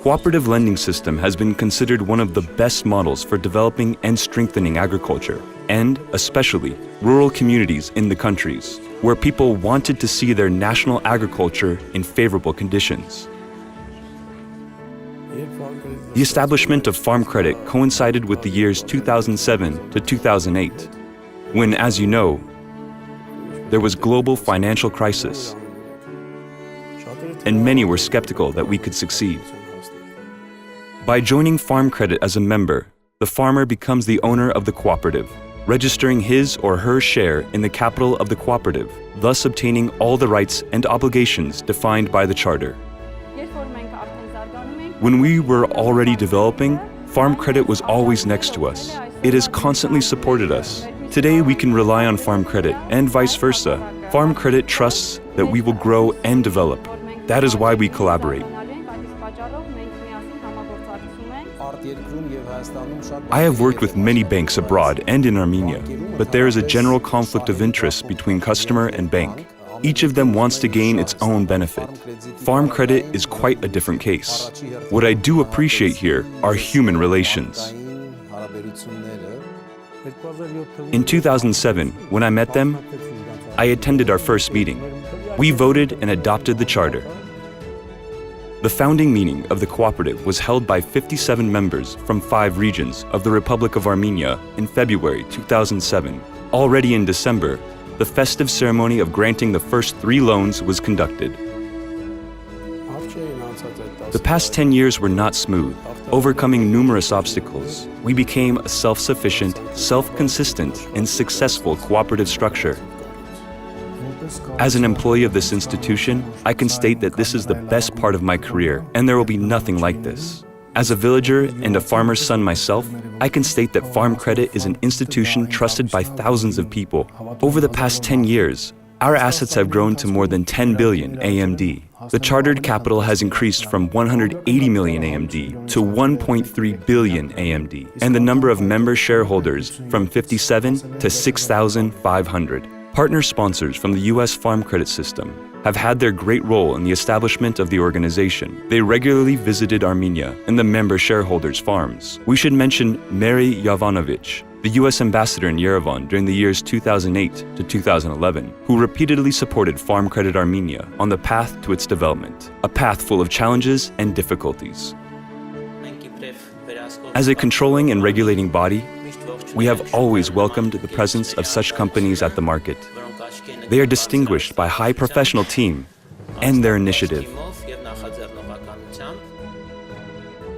cooperative lending system has been considered one of the best models for developing and strengthening agriculture, and especially rural communities in the countries, where people wanted to see their national agriculture in favorable conditions. The establishment of Farm Credit coincided with the years 2007 to 2008, when, as you know, there was global financial crisis, and many were skeptical that we could succeed. By joining Farm Credit as a member, the farmer becomes the owner of the cooperative, registering his or her share in the capital of the cooperative, thus obtaining all the rights and obligations defined by the charter. When we were already developing, Farm Credit was always next to us. It has constantly supported us. Today we can rely on Farm Credit and vice versa. Farm Credit trusts that we will grow and develop. That is why we collaborate. I have worked with many banks abroad and in Armenia, but there is a general conflict of interest between customer and bank. Each of them wants to gain its own benefit. Farm Credit is quite a different case. What I do appreciate here are human relations. In 2007, when I met them, I attended our first meeting. We voted and adopted the charter. The founding meeting of the cooperative was held by 57 members from 5 regions of the Republic of Armenia in February 2007. Already in December, the festive ceremony of granting the first 3 loans was conducted. The past 10 years were not smooth. Overcoming numerous obstacles, we became a self-sufficient, self-consistent, and successful cooperative structure. As an employee of this institution, I can state that this is the best part of my career, and there will be nothing like this. As a villager and a farmer's son myself, I can state that Farm Credit is an institution trusted by thousands of people. Over the past 10 years, our assets have grown to more than 10 billion AMD. The chartered capital has increased from 180 million AMD to 1.3 billion AMD, and the number of member shareholders from 57 to 6,500. Partner sponsors from the U.S. Farm Credit System have had their great role in the establishment of the organization. They regularly visited Armenia and the member shareholders' farms. We should mention Mary Yovanovich, the U.S. ambassador in Yerevan during the years 2008 to 2011, who repeatedly supported Farm Credit Armenia on the path to its development, a path full of challenges and difficulties. As a controlling and regulating body, we have always welcomed the presence of such companies at the market. They are distinguished by high professional team and their initiative.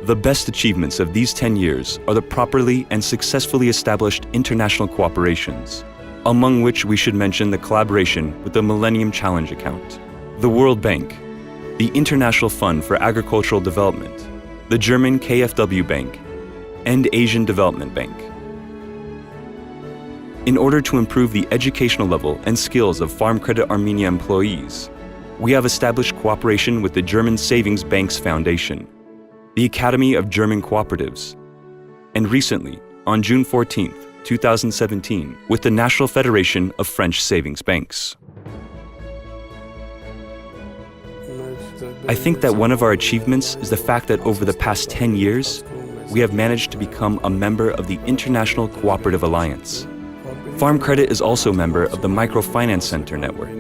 The best achievements of these 10 years are the properly and successfully established international cooperations, among which we should mention the collaboration with the Millennium Challenge Account, the World Bank, the International Fund for Agricultural Development, the German KfW Bank, and Asian Development Bank. In order to improve the educational level and skills of Farm Credit Armenia employees, we have established cooperation with the German Savings Banks Foundation, the Academy of German Cooperatives, and recently, on June 14, 2017, with the National Federation of French Savings Banks. I think that one of our achievements is the fact that over the past 10 years, we have managed to become a member of the International Cooperative Alliance. Farm Credit is also a member of the Microfinance Center network.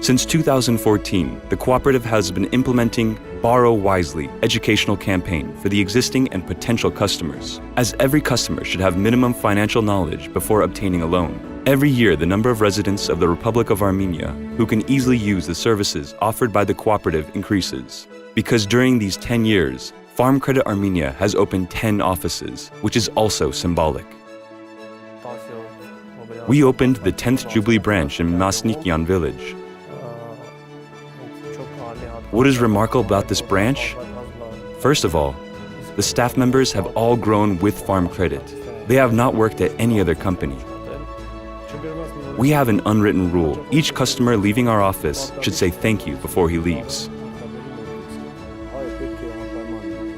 Since 2014, the cooperative has been implementing Borrow Wisely educational campaign for the existing and potential customers, as every customer should have minimum financial knowledge before obtaining a loan. Every year, the number of residents of the Republic of Armenia who can easily use the services offered by the cooperative increases, because during these 10 years, Farm Credit Armenia has opened 10 offices, which is also symbolic. We opened the 10th Jubilee branch in Masnikyan village. What is remarkable about this branch? First of all, the staff members have all grown with Farm Credit. They have not worked at any other company. We have an unwritten rule. Each customer leaving our office should say thank you before he leaves.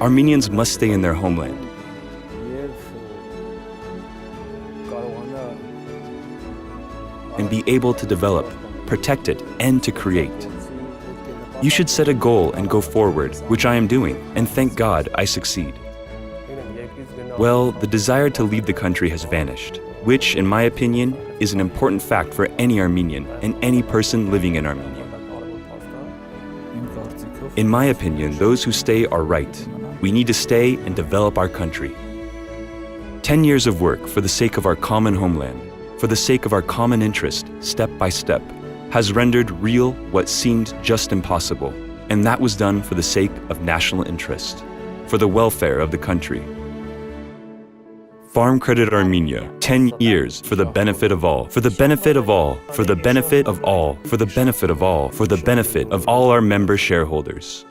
Armenians must stay in their homeland. And be able to develop, protect it, and to create. You should set a goal and go forward, which I am doing, and thank God I succeed. Well, the desire to leave the country has vanished, which, in my opinion, is an important fact for any Armenian and any person living in Armenia. In my opinion, those who stay are right. We need to stay and develop our country. 10 years of work for the sake of our common homeland, for the sake of our common interest, step by step, has rendered real what seemed just impossible, and that was done for the sake of national interest, for the welfare of the country. Farm Credit Armenia, 10 years for the benefit of all, for the benefit of all, for the benefit of all, for the benefit of all, for the benefit of all our member shareholders.